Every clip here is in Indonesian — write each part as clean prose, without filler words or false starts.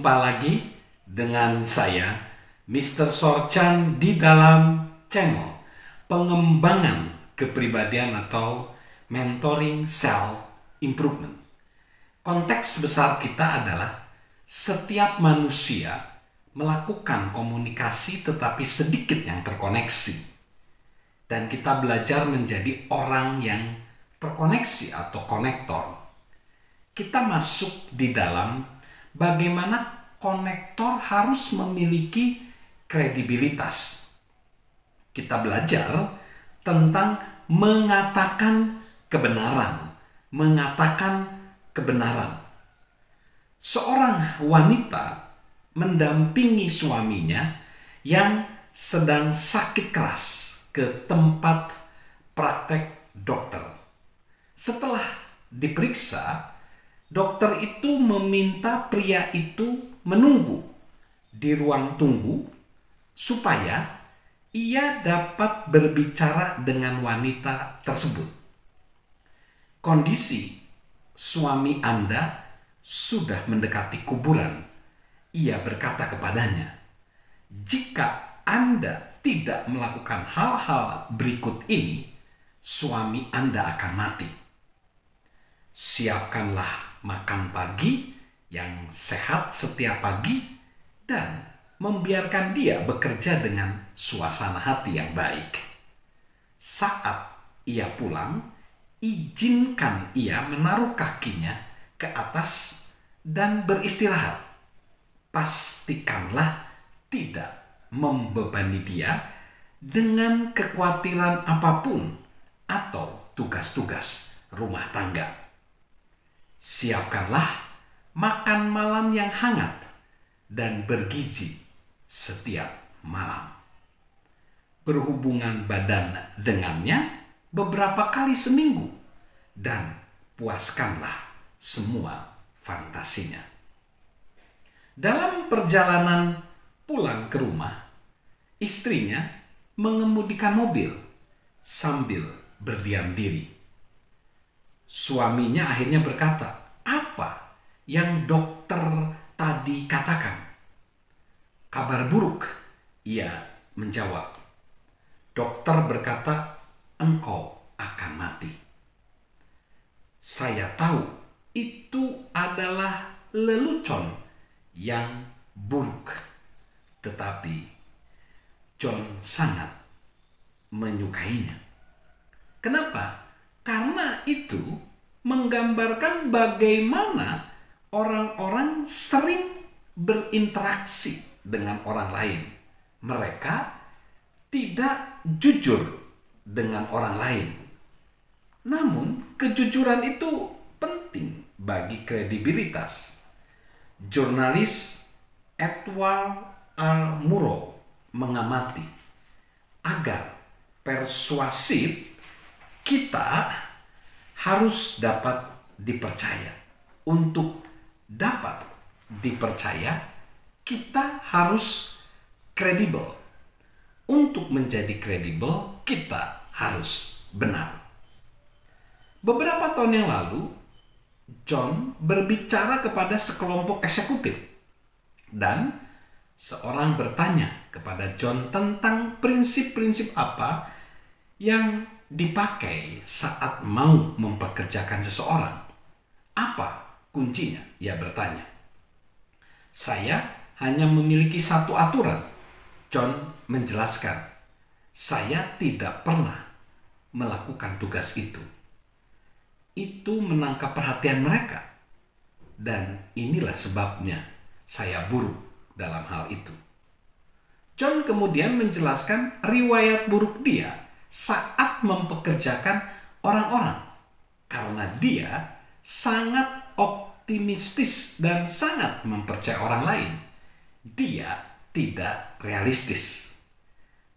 Jumpa lagi dengan saya, Mr. Sorchan, di dalam channel pengembangan kepribadian atau mentoring self improvement. Konteks besar kita adalah setiap manusia melakukan komunikasi tetapi sedikit yang terkoneksi. Dan kita belajar menjadi orang yang terkoneksi atau konektor. Kita masuk di dalam bagaimana konektor harus memiliki kredibilitas. Kita belajar tentang mengatakan kebenaran. Seorang wanita mendampingi suaminya yang sedang sakit keras ke tempat praktek dokter. Setelah diperiksa, dokter itu meminta pria itu menunggu di ruang tunggu supaya ia dapat berbicara dengan wanita tersebut. Kondisi suami Anda sudah mendekati kuburan. Ia berkata kepadanya, "Jika Anda tidak melakukan hal-hal berikut ini, suami Anda akan mati. Siapkanlah makan pagi yang sehat setiap pagi dan membiarkan dia bekerja dengan suasana hati yang baik. Saat ia pulang, izinkan ia menaruh kakinya ke atas dan beristirahat. Pastikanlah tidak membebani dia dengan kekhawatiran apapun atau tugas-tugas rumah tangga. Siapkanlah makan malam yang hangat dan bergizi setiap malam. Berhubungan badan dengannya beberapa kali seminggu dan puaskanlah semua fantasinya." Dalam perjalanan pulang ke rumah, istrinya mengemudikan mobil sambil berdiam diri. Suaminya akhirnya berkata, "Apa yang dokter tadi katakan?" "Kabar buruk," ia menjawab. "Dokter berkata engkau akan mati." Saya tahu itu adalah lelucon yang buruk, tetapi John sangat menyukainya. Kenapa? Karena itu menggambarkan bagaimana orang-orang sering berinteraksi dengan orang lain. Mereka tidak jujur dengan orang lain. Namun, kejujuran itu penting bagi kredibilitas. Jurnalis Edward R. Murrow mengamati agar persuasif kita harus dapat dipercaya. Untuk dapat dipercaya, kita harus kredibel. Untuk menjadi kredibel, kita harus benar. Beberapa tahun yang lalu, John berbicara kepada sekelompok eksekutif. Dan seorang bertanya kepada John tentang prinsip-prinsip apa yang dipakai saat mau mempekerjakan seseorang. "Apa kuncinya?" ia bertanya. "Saya hanya memiliki satu aturan," John menjelaskan. "Saya tidak pernah melakukan tugas itu. Itu menangkap perhatian mereka. Dan inilah sebabnya saya buruk dalam hal itu." John kemudian menjelaskan riwayat buruk dia saat mempekerjakan orang-orang. Karena dia sangat optimistis dan sangat mempercayai orang lain. Dia tidak realistis.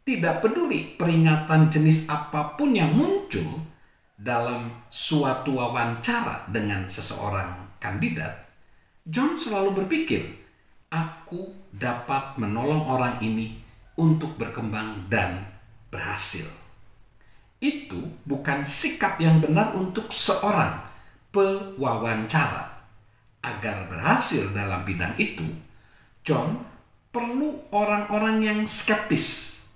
Tidak peduli peringatan jenis apapun yang muncul dalam suatu wawancara dengan seseorang kandidat, John selalu berpikir, "Aku dapat menolong orang ini untuk berkembang dan berhasil." Itu bukan sikap yang benar untuk seorang pewawancara. Agar berhasil dalam bidang itu, John perlu orang-orang yang skeptis,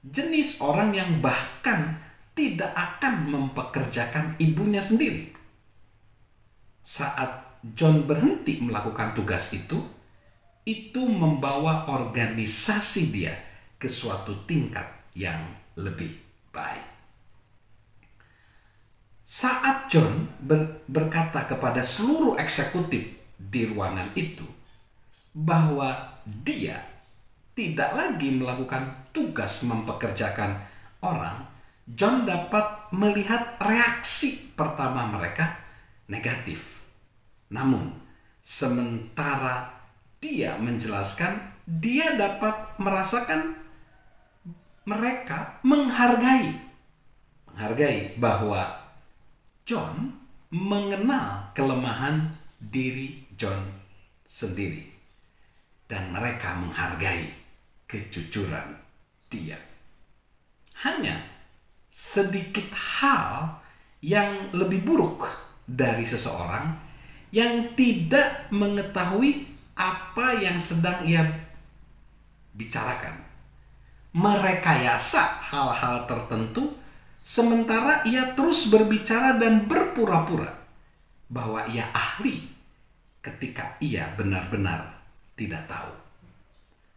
jenis orang yang bahkan tidak akan mempekerjakan ibunya sendiri. Saat John berhenti melakukan tugas itu membawa organisasi dia ke suatu tingkat yang lebih baik. Saat John berkata kepada seluruh eksekutif di ruangan itu bahwa dia tidak lagi melakukan tugas mempekerjakan orang, John dapat melihat reaksi pertama mereka negatif. Namun, sementara dia menjelaskan, dia dapat merasakan mereka menghargai bahwa John mengenal kelemahan diri John sendiri, dan mereka menghargai kejujuran dia. Hanya sedikit hal yang lebih buruk dari seseorang yang tidak mengetahui apa yang sedang ia bicarakan, merekayasa hal-hal tertentu, sementara ia terus berbicara dan berpura-pura bahwa ia ahli ketika ia benar-benar tidak tahu.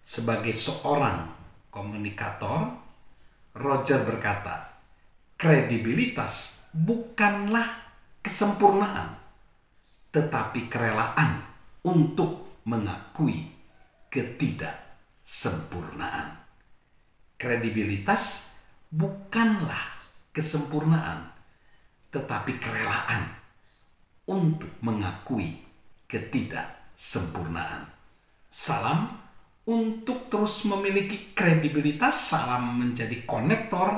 Sebagai seorang komunikator, Roger berkata, kredibilitas bukanlah kesempurnaan, tetapi kerelaan untuk mengakui ketidaksempurnaan. Kredibilitas bukanlah kesempurnaan, tetapi kerelaan untuk mengakui ketidaksempurnaan. Salam untuk terus memiliki kredibilitas, salam menjadi konektor,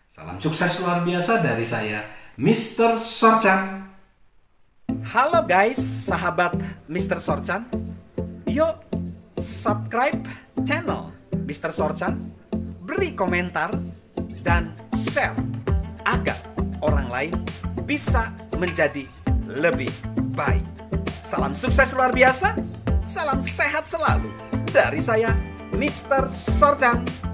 salam sukses luar biasa dari saya, Mr. Sorchan. Halo guys, sahabat Mr. Sorchan. Yuk subscribe channel Mr. Sorchan, beri komentar dan share agar orang lain bisa menjadi lebih baik. Salam sukses luar biasa, salam sehat selalu dari saya, Mr. Sorchan.